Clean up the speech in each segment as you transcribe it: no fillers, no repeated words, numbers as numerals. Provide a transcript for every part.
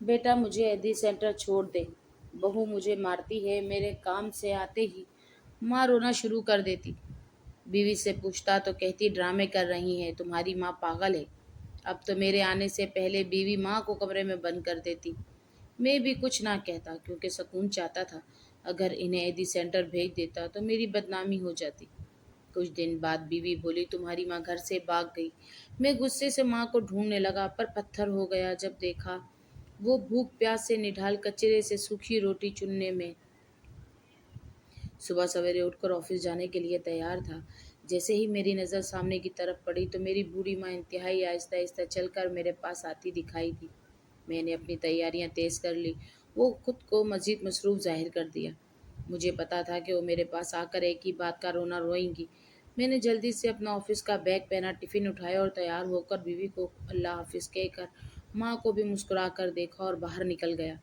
بیٹا مجھے ایدی سینٹر چھوڑ دے۔ بہو مجھے مارتی ہے، میرے کام سے آتے ہی ماں رونا شروع کر دیتی۔ بیوی سے پوچھتا تو کہتی ڈرامے کر رہی ہیں، تمہاری ماں پاگل ہے۔ اب تو میرے آنے سے پہلے بیوی ماں کو کمرے میں بند کر دیتی۔ میں بھی کچھ نہ کہتا کیونکہ سکون چاہتا تھا۔ اگر انہیں ایدی سینٹر بھیج دیتا تو میری بدنامی ہو جاتی۔ کچھ دن بعد بیوی بولی تمہاری ماں گھر سے بھاگ گئی۔ میں غصے سے ماں کو ڈھونڈنے لگا پر پتھر ہو گیا جب دیکھا وہ بھوک پیاس سے نڈھال کچرے سے سوکھی روٹی چننے میں۔ صبح سویرے اٹھ کر آفس جانے کے لیے تیار تھا۔ جیسے ہی میری نظر سامنے کی طرف پڑی تو میری بوڑھی ماں انتہائی آہستہ آہستہ چل کر میرے پاس آتی دکھائی دی۔ میں نے اپنی تیاریاں تیز کر لی، وہ خود کو مزید مصروف ظاہر کر دیا۔ مجھے پتا تھا کہ وہ میرے پاس آ کر ایک ہی بات کا رونا روئیں گی۔ میں نے جلدی سے اپنا آفس کا بیگ پہنا، ٹفن اٹھایا اور تیار ہو کر بیوی کو اللہ حافظ کہہ کر ماں کو بھی مسکرا کر دیکھا اور باہر نکل گیا۔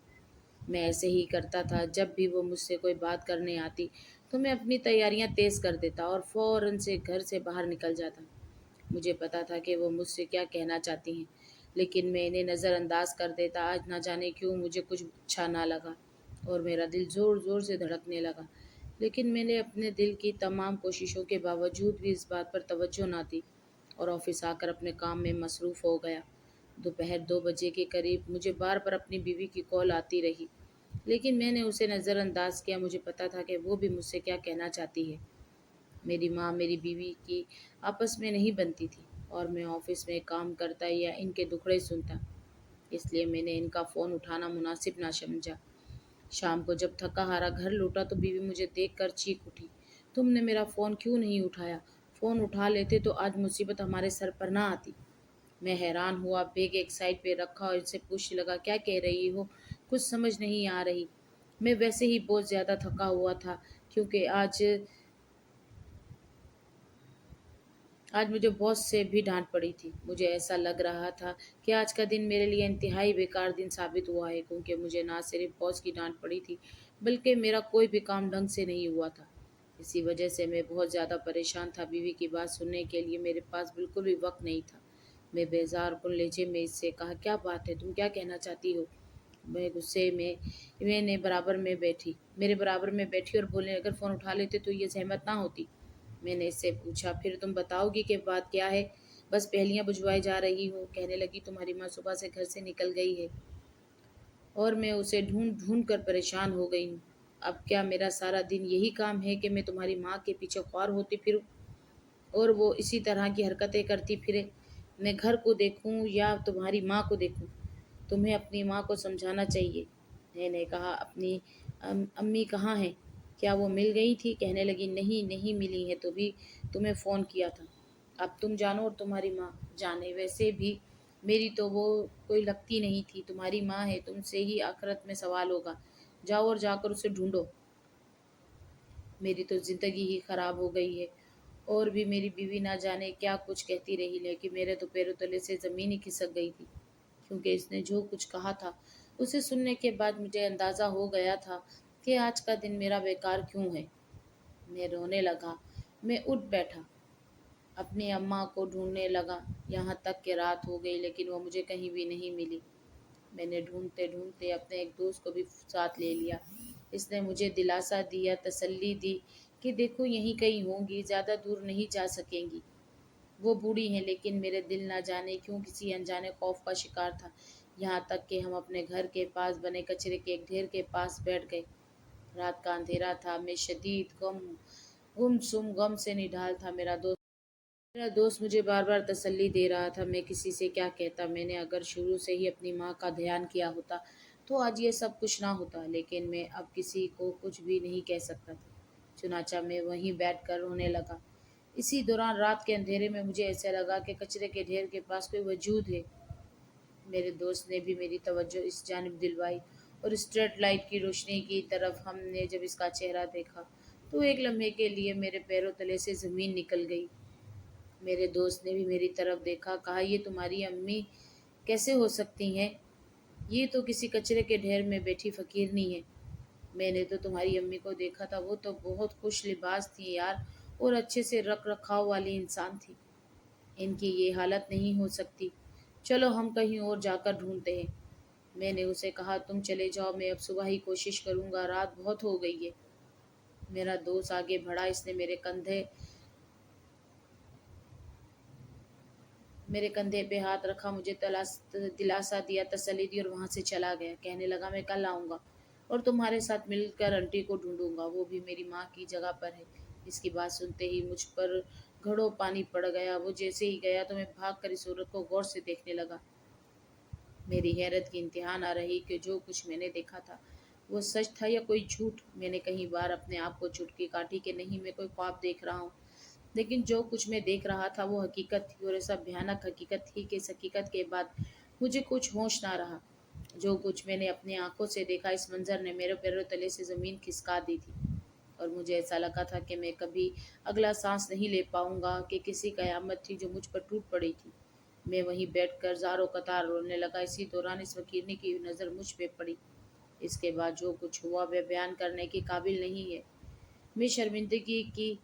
میں ایسے ہی کرتا تھا، جب بھی وہ مجھ سے کوئی بات کرنے آتی تو میں اپنی تیاریاں تیز کر دیتا اور فوراً سے گھر سے باہر نکل جاتا۔ مجھے پتا تھا کہ وہ مجھ سے کیا کہنا چاہتی ہیں، لیکن میں انہیں نظر انداز کر دیتا۔ آج نہ جانے کیوں مجھے کچھ اچھا نہ لگا اور میرا دل زور زور سے دھڑکنے لگا، لیکن میں نے اپنے دل کی تمام کوششوں کے باوجود بھی اس بات پر توجہ نہ دی اور آفس آ کر اپنے کام میں مصروف ہو گیا۔ دوپہر 2 بجے کے قریب مجھے بار بار اپنی بیوی کی کال آتی رہی، لیکن میں نے اسے نظر انداز کیا۔ مجھے پتا تھا کہ وہ بھی مجھ سے کیا کہنا چاہتی ہے۔ میری ماں میری بیوی کی آپس میں نہیں بنتی تھی اور میں آفس میں کام کرتا یا ان کے دکھڑے سنتا، اس لیے میں نے ان کا فون اٹھانا مناسب نہ سمجھا۔ شام کو جب تھکا ہارا گھر لوٹا تو بیوی مجھے دیکھ کر چیخ اٹھی، تم نے میرا فون کیوں نہیں اٹھایا؟ فون اٹھا لیتے تو آج مصیبت ہمارے سر پر نہ آتی۔ میں حیران ہوا، بیگ ایک سائڈ پہ رکھا اور ان سے پوچھنے لگا کیا کہہ رہی ہو؟ کچھ سمجھ نہیں آ رہی۔ میں ویسے ہی بہت زیادہ تھکا ہوا تھا کیونکہ آج مجھے باس سے بھی ڈانٹ پڑی تھی۔ مجھے ایسا لگ رہا تھا کہ آج کا دن میرے لیے انتہائی بیکار دن ثابت ہوا ہے، کیونکہ مجھے نہ صرف باس کی ڈانٹ پڑی تھی بلکہ میرا کوئی بھی کام ڈھنگ سے نہیں ہوا تھا۔ اسی وجہ سے میں بہت زیادہ پریشان تھا۔ بیوی کی بات سننے کے لیے میرے پاس بالکل بھی وقت نہیں تھا۔ میں بیزار کن لہجے میں اس سے کہا کیا بات ہے، تم کیا کہنا چاہتی ہو؟ میں غصے میں نے میرے برابر میں بیٹھی اور بولنے اگر فون اٹھا لیتے تو یہ زحمت نہ ہوتی۔ میں نے اس سے پوچھا پھر تم بتاؤ گی کہ بات کیا ہے؟ بس پہلیاں بجھوائے جا رہی ہوں۔ کہنے لگی تمہاری ماں صبح سے گھر سے نکل گئی ہے اور میں اسے ڈھونڈ ڈھونڈ کر پریشان ہو گئی ہوں۔ اب کیا میرا سارا دن یہی کام ہے کہ میں تمہاری ماں کے پیچھے خوار ہوتی پھروں اور وہ اسی طرح کی حرکتیں کرتی پھرے؟ میں گھر کو دیکھوں یا تمہاری ماں کو دیکھوں؟ تمہیں اپنی ماں کو سمجھانا چاہیے۔ میں نے کہا اپنی امی کہاں ہیں؟ کیا وہ مل گئی تھی؟ کہنے لگی نہیں نہیں ملی ہے تو بھی تمہیں فون کیا تھا۔ اب تم جانو اور تمہاری ماں جانے، ویسے بھی میری تو وہ کوئی لگتی نہیں تھی، تمہاری ماں ہے، تم سے ہی آخرت میں سوال ہوگا، جاؤ اور جا کر اسے ڈھونڈو۔ میری تو زندگی ہی خراب ہو گئی ہے۔ اور بھی میری بیوی نہ جانے کیا کچھ کہتی رہی، لیکن میرے تو پیروں تلے سے زمین ہی کھسک گئی تھی، کیونکہ اس نے جو کچھ کہا تھا اسے سننے کے بعد مجھے اندازہ ہو گیا تھا کہ آج کا دن میرا بیکار کیوں ہے۔ میں رونے لگا۔ میں اٹھ بیٹھا، اپنی اماں کو ڈھونڈنے لگا، یہاں تک کہ رات ہو گئی لیکن وہ مجھے کہیں بھی نہیں ملی۔ میں نے ڈھونڈتے ڈھونڈتے اپنے ایک دوست کو بھی ساتھ لے لیا۔ اس نے مجھے دلاسا دیا، تسلی دی کہ دیکھو یہیں کہیں ہوں گی، زیادہ دور نہیں جا سکیں گی۔ وہ بوڑھی ہیں، لیکن میرے دل نہ جانے کیوں کسی انجانے خوف کا شکار تھا، یہاں تک کہ ہم اپنے گھر کے پاس بنے کچرے کے ایک ڈھیر کے پاس بیٹھ گئے۔ رات کا اندھیرا تھا، میں شدید غم سے نڈھال تھا۔ میرا دوست مجھے بار بار تسلی دے رہا تھا۔ میں کسی سے کیا کہتا؟ میں نے اگر شروع سے ہی اپنی ماں کا دھیان کیا ہوتا تو آج یہ سب کچھ نہ ہوتا، لیکن میں اب کسی کو کچھ بھی نہیں کہہ سکتا تھا، چنانچہ میں وہیں بیٹھ کر رونے لگا۔ اسی دوران رات کے اندھیرے میں مجھے ایسا لگا کہ کچرے کے ڈھیر کے پاس کوئی وجود ہے۔ میرے دوست نے بھی میری توجہ اس جانب دلوائی اور اسٹریٹ لائٹ کی روشنی کی طرف ہم نے جب اس کا چہرہ دیکھا تو ایک لمحے کے لیے میرے پیروں تلے سے زمین نکل گئی۔ میرے دوست نے بھی میری طرف دیکھا، کہا یہ تمہاری امی کیسے ہو سکتی ہیں؟ یہ تو کسی کچرے کے ڈھیر میں بیٹھی فقیرنی ہے۔ میں نے تو تمہاری امی کو دیکھا تھا، وہ تو بہت خوش لباس تھی یار اور اچھے سے رکھ رکھاؤ والی انسان تھی۔ ان کی یہ حالت نہیں ہو سکتی، چلو ہم کہیں اور جا کر ڈھونڈتے ہیں۔ मैंने उसे कहा, तुम चले जाओ, मैं अब सुबह ही कोशिश करूंगा, रात बहुत हो गई है। मेरा दोस्त आगे बढ़ा, इसने मेरे कंधे पे हाथ रखा, मुझे दिलासा दिया, तसल्ली दी और वहां से चला गया। कहने लगा, मैं कल आऊंगा और तुम्हारे साथ मिलकर आंटी को ढूंढूंगा, वो भी मेरी माँ की जगह पर है। इसकी बात सुनते ही मुझ पर घड़ों पानी पड़ गया। वो जैसे ही गया तो मैं भाग कर इस औरत को गौर से देखने लगा। मेरी हैरत की इंतहा न रही कि जो कुछ मैंने देखा था वो सच था या कोई झूठ। मैंने कई बार अपने आप को चुटकी काटी कि नहीं, मैं कोई ख्वाब देख रहा हूँ, लेकिन जो कुछ मैं देख रहा था वो हकीकत थी, और ऐसा भयानक हकीकत थी कि इस हकीकत के बाद मुझे कुछ होश ना रहा। जो कुछ मैंने अपनी आंखों से देखा, इस मंजर ने मेरे पैरों तले से ज़मीन खिसका दी थी, और मुझे ऐसा लगा था कि मैं कभी अगला सांस नहीं ले पाऊंगा, कि किसी कयामत थी जो मुझ पर टूट पड़ी थी। मैं वहीं बैठकर ज़ारों कतार रोने लगा। इसी दौरान इस वकीलनी की नज़र मुझ पे पड़ी। इसके बाद जो कुछ हुआ वह बयान करने के काबिल नहीं है। मैं शर्मिंदगी की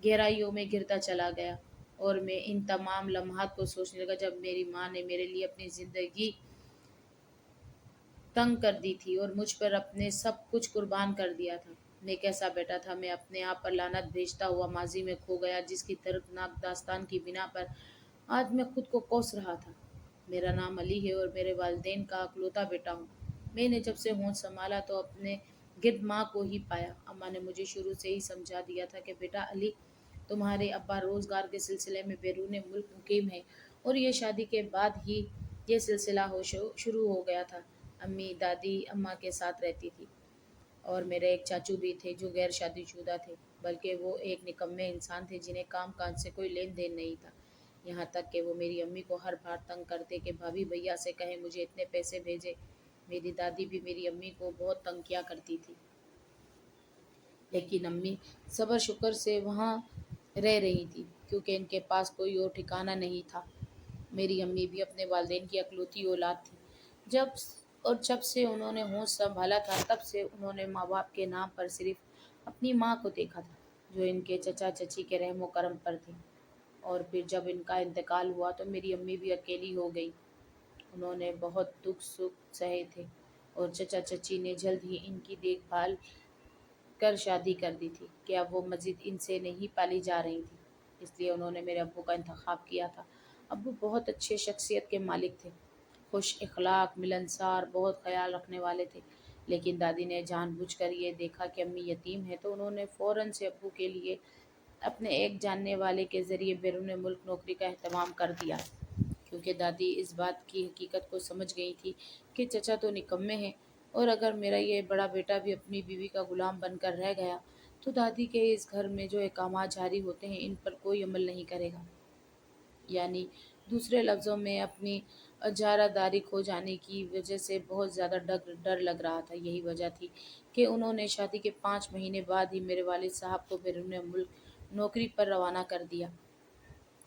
गहराइयों में गिरता चला गया, और मैं इन तमाम लम्हात को सोचने लगा जब मेरी माँ ने मेरे लिए अपनी ज़िंदगी तंग कर दी थी और मुझ पर अपने सब कुछ कुर्बान कर दिया था। मैं कैसा बेटा था, मैं अपने आप पर लानत भेजता हुआ माजी में खो गया, जिसकी दर्दनाक दास्तान की बिना पर आज मैं खुद को कोस रहा था। मेरा नाम अली है और मेरे वालिदैन का अकलौता बेटा हूँ। मैंने जब से होश संभाला तो अपने गिर्द माँ को ही पाया। अम्मा ने मुझे शुरू से ही समझा दिया था कि बेटा अली, तुम्हारे अब्बा रोजगार के सिलसिले में बैरून मुल्क मुकीम है, और ये शादी के बाद ही ये सिलसिला हो शुरू हो गया था। अम्मी दादी अम्मा के साथ रहती थी, और मेरे एक चाचू भी थे जो गैर शादीशुदा थे, बल्कि वो एक निकम्मे इंसान थे जिन्हें काम काज से कोई लेन देन नहीं था। यहाँ तक कि वो मेरी अम्मी को हर बार तंग करते कि भाभी भैया से कहें मुझे इतने पैसे भेजे। मेरी दादी भी मेरी अम्मी को बहुत तंग किया करती थी, लेकिन अम्मी सब्र शुक्र से वहाँ रह रही थी, क्योंकि इनके पास कोई और ठिकाना नहीं था। मेरी अम्मी भी अपने वालिदैन की अकलौती औलाद थी। जब जब से उन्होंने होश संभाला था, तब से उन्होंने माँ बाप के नाम पर सिर्फ अपनी माँ को देखा था, जो इनके चचा चची के रहमो करम पर थे। और फिर जब इनका इंतकाल हुआ तो मेरी अम्मी भी अकेली हो गई। उन्होंने बहुत दुख सुख सहे थे, और चचा चची ने जल्द ही इनकी देखभाल कर शादी कर दी थी कि अब वो मज़ीद इनसे नहीं पाली जा रही थी। इसलिए उन्होंने मेरे अब्बू का इंतखाब किया था। अब्बू बहुत अच्छे शख्सियत के मालिक थे, खुश इखलाक, मिलनसार, बहुत ख्याल रखने वाले थे। लेकिन दादी ने जानबूझकर ये देखा कि अम्मी यतीम है, तो उन्होंने फ़ौरन से अब्बू के लिए अपने एक जानने वाले के ज़रिए बैरून मुल्क नौकरी का अहतमाम कर दिया, क्योंकि दादी इस बात की हकीकत को समझ गई थी कि चचा तो निकम्मे हैं, और अगर मेरा ये बड़ा बेटा भी अपनी बीवी का गुलाम बनकर रह गया तो दादी के इस घर में जो अहकामात जारी होते हैं इन पर कोई अमल नहीं करेगा। यानी दूसरे लफ्ज़ों में अपनी इजारादारी खो जाने की वजह से बहुत ज़्यादा डर डर लग रहा था। यही वजह थी कि उन्होंने शादी के 5 महीने बाद ही मेरे वालिद साहब को बैरून मुल्क नौकरी पर रवाना कर दिया।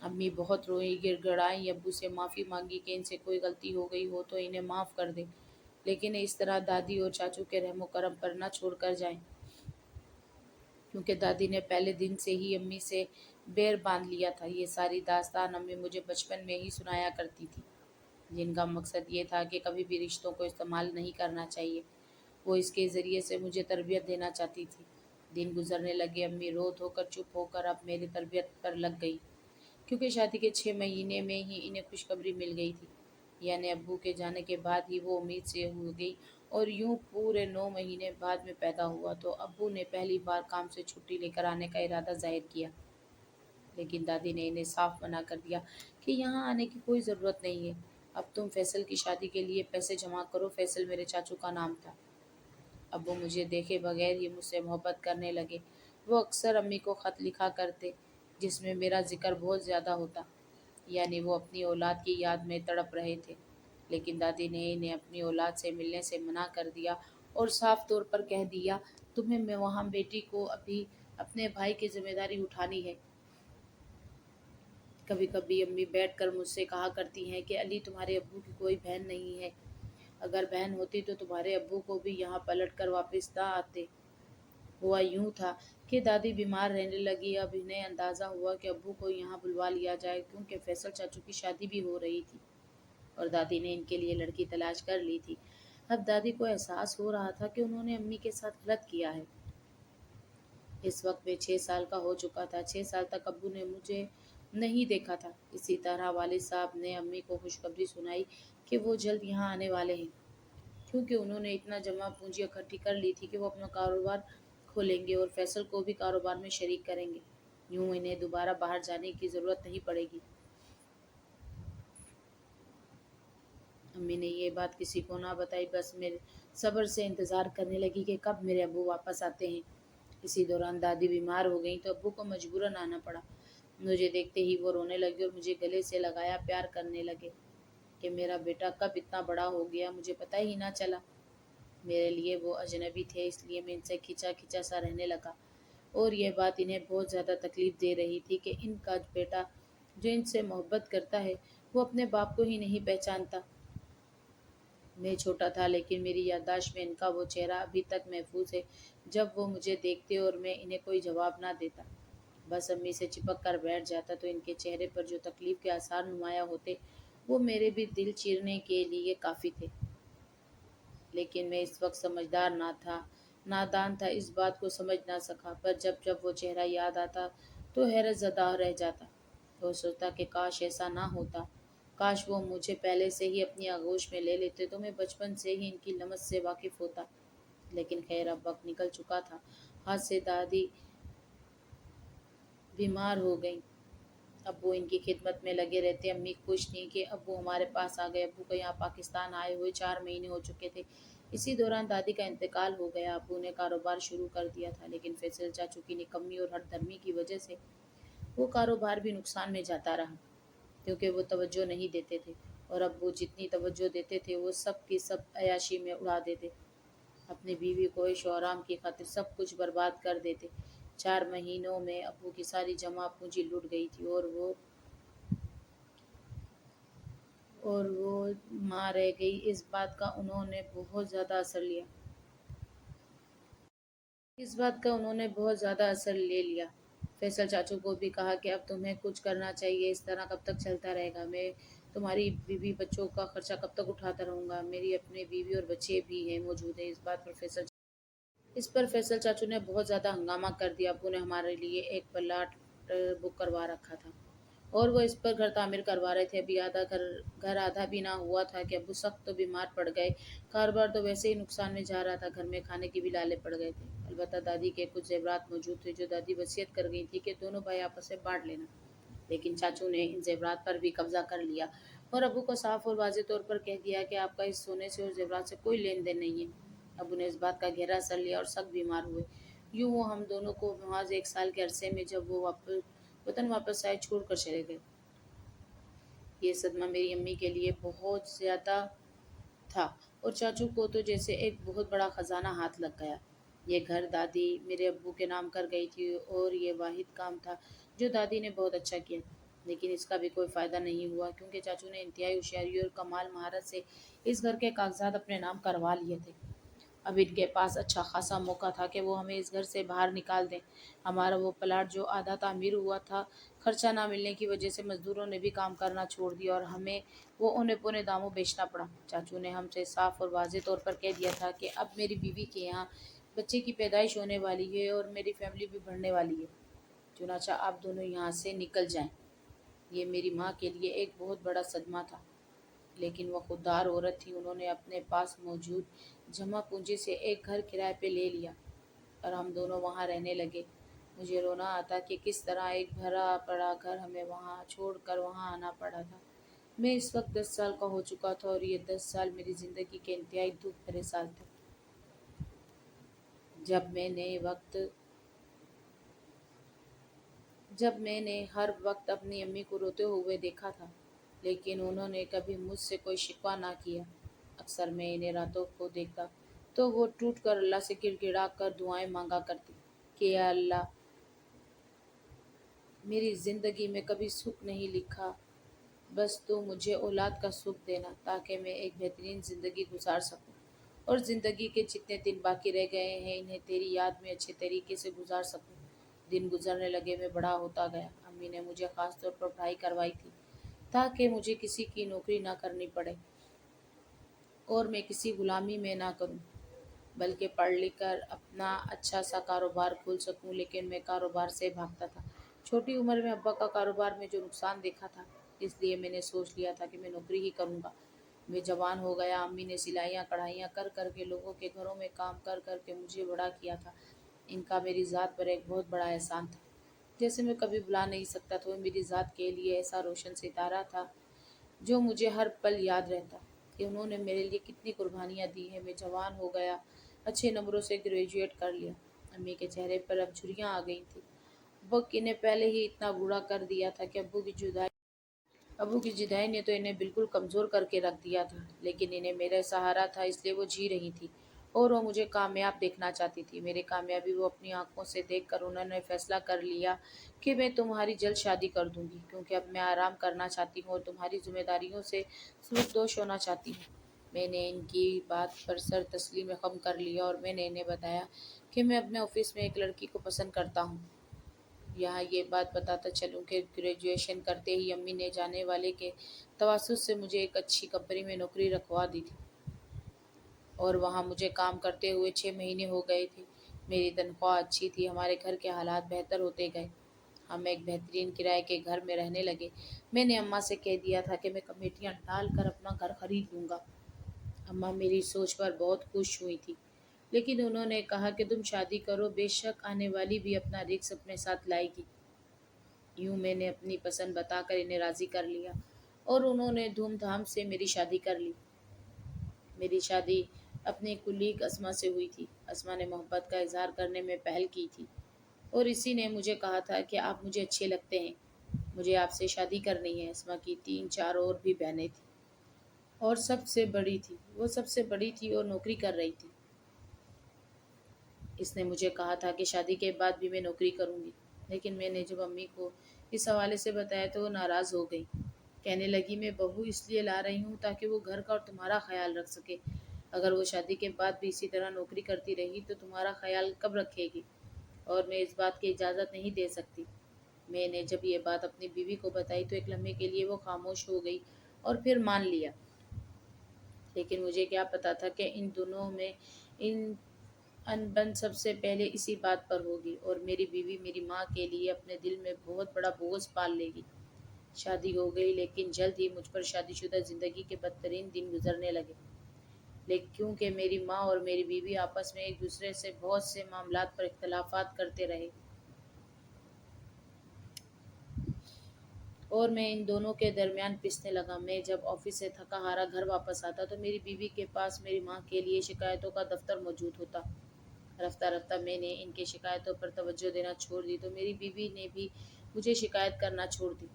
अम्मी बहुत रोई, गिड़गिड़ाई, अब्बू से माफ़ी मांगी कि इनसे कोई गलती हो गई हो तो इन्हें माफ़ कर दें, लेकिन इस तरह दादी और चाचू के रहमो करम पर न छोड़ कर जाएं, क्योंकि दादी ने पहले दिन से ही अम्मी से बैर बांध लिया था। ये सारी दास्तान अम्मी मुझे बचपन में ही सुनाया करती थी, जिनका मकसद ये था कि कभी भी रिश्तों को इस्तेमाल नहीं करना चाहिए। वो इसके ज़रिए से मुझे तरबियत देना चाहती थी। दिन गुजरने लगे, अम्मी रो धोकर चुप होकर अब मेरी तरबियत पर लग गई, क्योंकि शादी के 6 महीने में ही इन्हें खुशखबरी मिल गई थी। यानी अब्बू के जाने के बाद ही वो उम्मीद से हो गई, और यूं पूरे 9 महीने बाद में पैदा हुआ तो अब्बू ने पहली बार काम से छुट्टी लेकर आने का इरादा जाहिर किया। लेकिन दादी ने इन्हें साफ मना कर दिया कि यहाँ आने की कोई ज़रूरत नहीं है। अब तुम फैसल की शादी के लिए पैसे जमा करो। फैसल मेरे चाचू का नाम था। अब वो मुझे देखे बगैर ही मुझसे मोहब्बत करने लगे। वो अक्सर अम्मी को ख़त लिखा करते, जिसमें मेरा ज़िक्र बहुत ज़्यादा होता, यानी वो अपनी औलाद की याद में तड़प रहे थे। लेकिन दादी ने इन्हें अपनी औलाद से मिलने से मना कर दिया, और साफ तौर पर कह दिया, तुम्हें मैं वहाँ बेटी को अभी अपने भाई की जिम्मेदारी उठानी है। कभी कभी अम्मी बैठकर मुझसे कहा करती हैं कि अली, तुम्हारे अब्बू की कोई बहन नहीं है। अगर बहन होती तो तुम्हारे अब्बू को भी यहाँ पलट कर वापस ना आते। हुआ यूं था कि दादी बीमार रहने लगी। अब इन्हें अंदाज़ा हुआ कि अब्बू को यहाँ बुलवा लिया जाए, क्योंकि फैसल चाचू की शादी भी हो रही थी और दादी ने इनके लिए लड़की तलाश कर ली थी। अब दादी को एहसास हो रहा था कि उन्होंने अम्मी के साथ गलत किया है। इस वक्त मैं 6 साल का हो चुका था। 6 साल तक अब्बू ने मुझे नहीं देखा था। इसी तरह वालिद साहब ने अम्मी को खुशखबरी सुनाई कि वो जल्द यहाँ आने वाले हैं, क्योंकि उन्होंने इतना जमा पूंजी इकट्ठी कर ली थी कि वो अपना कारोबार खोलेंगे और फैसल को भी कारोबार में शरीक करेंगे। यूं इन्हें दोबारा बाहर जाने की ज़रूरत नहीं पड़ेगी। अम्मी ने ये बात किसी को ना बताई, बस मेरे सब्र से इंतज़ार करने लगी कि कब मेरे अब्बू वापस आते हैं। इसी दौरान दादी बीमार हो गई तो अब्बू को मजबूरन आना पड़ा। मुझे देखते ही वो रोने लगे और मुझे गले से लगाया प्यार करने लगे कि मेरा बेटा कब इतना बड़ा हो गया, मुझे पता ही ना चला। मेरे लिए वो अजनबी थे, इसलिए मैं इनसे खिंचा खिंचा सा रहने लगा। और यह बात इन्हें बहुत ज़्यादा तकलीफ दे रही थी कि इनका बेटा जो इनसे मोहब्बत करता है वो अपने बाप को ही नहीं पहचानता। मैं छोटा था लेकिन मेरी याददाश्त में इनका वो चेहरा अभी तक महफूज है, जब वो मुझे देखते और मैं इन्हें कोई जवाब ना देता, बस अम्मी से चिपक कर बैठ जाता तो इनके चेहरे पर जो तकलीफ के आसार नुमाया होते वो मेरे भी दिल चीरने के लिए काफ़ी थे। लेकिन मैं इस वक्त समझदार ना था, नादान था, इस बात को समझ ना सका। पर जब जब वो चेहरा याद आता तो हैरत ज़दा रह जाता। तो सोचता कि काश ऐसा ना होता, काश वो मुझे पहले से ही अपनी आगोश में ले लेते तो मैं बचपन से ही इनकी लमस से वाकिफ होता। लेकिन खैर अब वक्त निकल चुका था। हाथ से दादी बीमार हो गई। अब्बू इनकी खिदमत में लगे रहते। अम्मी खुश थी कि अब्बू हमारे पास आ गए। अब्बू को यहाँ पाकिस्तान आए हुए 4 महीने हो चुके थे। इसी दौरान दादी का इंतकाल हो गया। अब्बू ने कारोबार शुरू कर दिया था, लेकिन फैसल चाचू की निकम्मी और हठधर्मी की वजह से वो कारोबार भी नुकसान में जाता रहा, क्योंकि वो तवज्जो नहीं देते थे और अब्बू जितनी तवज्जो देते थे वो सब की सब अयाशी में उड़ा देते। अपनी बीवी को ऐशो आराम की खातिर सब कुछ बर्बाद कर देते। 4 महीनों में अब्बू की सारी जमा पूंजी लुट गई थी और वो माँ रह गई। इस बात का उन्होंने बहुत ज़्यादा असर ले लिया। फैसल चाचू को भी कहा कि अब तुम्हें कुछ करना चाहिए, इस तरह कब तक चलता रहेगा? मैं तुम्हारी बीवी बच्चों का खर्चा कब तक उठाता रहूँगा? मेरी अपनी बीवी और बच्चे भी हैं मौजूद हैं। इस पर फैसल चाचू ने बहुत ज़्यादा हंगामा कर दिया। अब्बू ने हमारे लिए एक प्लाट बुक करवा रखा था और वो इस पर घर तामीर करवा रहे थे। अभी आधा घर घर आधा भी ना हुआ था कि अब्बू सख्त तो बीमार पड़ गए। कारोबार तो वैसे ही नुकसान में जा रहा था, घर में खाने की भी लाले पड़ गए थे। अलबत्ता दादी के कुछ जेवरात मौजूद थे जो दादी वसीयत कर गई थी कि दोनों भाई आपस में बांट लेना। लेकिन चाचू ने इन जेवरात पर भी कब्जा कर लिया और अबू को साफ और वाज़ेह तौर पर कह दिया कि आपका इस सोने से और जेवरात से कोई लेन देन नहीं है। अबू ने इस बात का गहरा असर लिया और सख्त बीमार हुए। यूं वो हम दोनों को महज 1 साल के अरसे में जब वो वापस वतन वापस आए छोड़ कर चले गए। ये सदमा मेरी अम्मी के लिए बहुत ज़्यादा था और चाचू को तो जैसे एक बहुत बड़ा खजाना हाथ लग गया। ये घर दादी मेरे अब्बू के नाम कर गई थी और ये वाहिद काम था जो दादी ने बहुत अच्छा किया था। लेकिन इसका भी कोई फ़ायदा नहीं हुआ, क्योंकि चाचू ने इंतहाई होशियारी और कमाल महारत से इस घर के कागजात अपने नाम करवा लिए थे। अब इनके पास अच्छा खासा मौका था कि वो हमें इस घर से बाहर निकाल दें। हमारा वो प्लाट जो आधा तामीर हुआ था, खर्चा ना मिलने की वजह से मजदूरों ने भी काम करना छोड़ दिया और हमें वो औने पौने दामों बेचना पड़ा। चाचू ने हमसे साफ और वाज़ेह तौर पर कह दिया था कि अब मेरी बीवी के यहाँ बच्चे की पैदाइश होने वाली है और मेरी फैमिली भी बढ़ने वाली है, चुनाचा आप दोनों यहाँ से निकल जाएं। ये मेरी माँ के लिए एक बहुत बड़ा सदमा था, लेकिन वह खुददार औरत थी। उन्होंने अपने पास मौजूद जमा पूंजी से एक घर किराए पे ले लिया और हम दोनों वहाँ रहने लगे। मुझे रोना आता कि किस तरह एक भरा पड़ा घर हमें वहाँ छोड़कर वहाँ आना पड़ा था। मैं इस वक्त 10 साल का हो चुका था और ये 10 साल मेरी ज़िंदगी के इंतहाई दुख भरे साल थे। जब मैंने वक्त जब मैंने हर वक्त अपनी अम्मी को रोते हुए देखा था, लेकिन उन्होंने कभी मुझसे कोई शिकवा ना किया। अक्सर मैं इन्हें रातों को देखता तो वो टूट कर अल्लाह से गिड़गिड़ा कर दुआएं मांगा करती कि या अल्लाह, मेरी ज़िंदगी में कभी सुख नहीं लिखा, बस तू मुझे औलाद का सुख देना ताकि मैं एक बेहतरीन ज़िंदगी गुजार सकूं और ज़िंदगी के जितने दिन बाकी रह गए हैं इन्हें तेरी याद में अच्छे तरीके से गुजार सकूं। दिन गुजरने लगे, मैं बड़ा होता गया। अम्मी ने मुझे ख़ास तौर पर पढ़ाई करवाई थी ताकि मुझे किसी की नौकरी ना करनी पड़े। اور میں کسی غلامی میں نہ کروں، بلکہ پڑھ لکھ کر اپنا اچھا سا کاروبار کھول سکوں۔ لیکن میں کاروبار سے بھاگتا تھا۔ چھوٹی عمر میں ابا کا کاروبار میں جو نقصان دیکھا تھا، اس لیے میں نے سوچ لیا تھا کہ میں نوکری ہی کروں گا۔ میں جوان ہو گیا۔ امی نے سلائیاں کڑھائیاں کر کر کے، لوگوں کے گھروں میں کام کر کر کے مجھے بڑا کیا تھا۔ ان کا میری ذات پر ایک بہت بڑا احسان تھا، جیسے میں کبھی بھلا نہیں سکتا تھا۔ وہ میری ذات کے لیے ایسا روشن ستارہ تھا جو مجھے ہر پل یاد رہتا کہ انہوں نے میرے لیے کتنی قربانیاں دی ہیں۔ میں جوان ہو گیا، اچھے نمبروں سے گریجویٹ کر لیا۔ امی کے چہرے پر اب جھریاں آ گئی تھیں۔ وقت انہیں پہلے ہی اتنا بوڑھا کر دیا تھا کہ ابو کی جدائی نے تو انہیں بالکل کمزور کر کے رکھ دیا تھا، لیکن انہیں میرا سہارا تھا، اس لیے وہ جی رہی تھی اور وہ مجھے کامیاب دیکھنا چاہتی تھی۔ میری کامیابی وہ اپنی آنکھوں سے دیکھ کر انہوں نے فیصلہ کر لیا کہ میں تمہاری جلد شادی کر دوں گی، کیونکہ اب میں آرام کرنا چاہتی ہوں اور تمہاری ذمہ داریوں سے سبکدوش ہونا چاہتی ہوں۔ میں نے ان کی بات پر سر تسلیم خم کر لیا اور میں نے انہیں بتایا کہ میں اپنے آفس میں ایک لڑکی کو پسند کرتا ہوں۔ یہاں یہ بات بتاتا چلوں کہ گریجویشن کرتے ہی امی نے جانے والے کے توسط سے مجھے ایک اچھی کمپنی میں نوکری رکھوا دی تھی، اور وہاں مجھے کام کرتے ہوئے 6 مہینے ہو گئے تھے۔ میری تنخواہ اچھی تھی، ہمارے گھر کے حالات بہتر ہوتے گئے۔ ہم ایک بہترین کرائے کے گھر میں رہنے لگے۔ میں نے اماں سے کہہ دیا تھا کہ میں کمیٹیاں ڈال کر اپنا گھر خرید لوں گا۔ اماں میری سوچ پر بہت خوش ہوئی تھی، لیکن انہوں نے کہا کہ تم شادی کرو، بے شک آنے والی بھی اپنا رزق اپنے ساتھ لائے گی۔ یوں میں نے اپنی پسند بتا کر انہیں راضی کر لیا اور انہوں نے دھوم دھام سے میری شادی کر لی۔ میری شادی اپنی کلیگ اسما سے ہوئی تھی۔ اسما نے محبت کا اظہار کرنے میں پہل کی تھی اور اسی نے مجھے کہا تھا کہ آپ مجھے اچھے لگتے ہیں، مجھے آپ سے شادی کرنی ہے۔ اسما کی 3 4 اور بھی بہنیں تھیں اور سب سے بڑی تھی اور نوکری کر رہی تھی۔ اس نے مجھے کہا تھا کہ شادی کے بعد بھی میں نوکری کروں گی، لیکن میں نے جب امی کو اس حوالے سے بتایا تو وہ ناراض ہو گئی۔ کہنے لگی میں بہو اس لیے لا رہی ہوں تاکہ وہ گھر کا اور تمہارا خیال رکھ سکے۔ اگر وہ شادی کے بعد بھی اسی طرح نوکری کرتی رہی تو تمہارا خیال کب رکھے گی، اور میں اس بات کی اجازت نہیں دے سکتی۔ میں نے جب یہ بات اپنی بیوی کو بتائی تو ایک لمحے کے لیے وہ خاموش ہو گئی اور پھر مان لیا، لیکن مجھے کیا پتا تھا کہ ان دنوں میں ان انبن سب سے پہلے اسی بات پر ہوگی، اور میری بیوی میری ماں کے لیے اپنے دل میں بہت بڑا بوجھ پال لے گی۔ شادی ہو گئی، لیکن جلد ہی مجھ پر شادی شدہ زندگی کے بدترین دن گزرنے لگے، لیکن کیونکہ میری ماں اور میری بیوی آپس میں ایک دوسرے سے بہت سے معاملات پر اختلافات کرتے رہے، اور میں ان دونوں کے درمیان پسنے لگا۔ میں جب آفس سے تھکا ہارا گھر واپس آتا تو میری بیوی کے پاس میری ماں کے لیے شکایتوں کا دفتر موجود ہوتا۔ رفتہ رفتہ میں نے ان کی شکایتوں پر توجہ دینا چھوڑ دی تو میری بیوی نے بھی مجھے شکایت کرنا چھوڑ دی،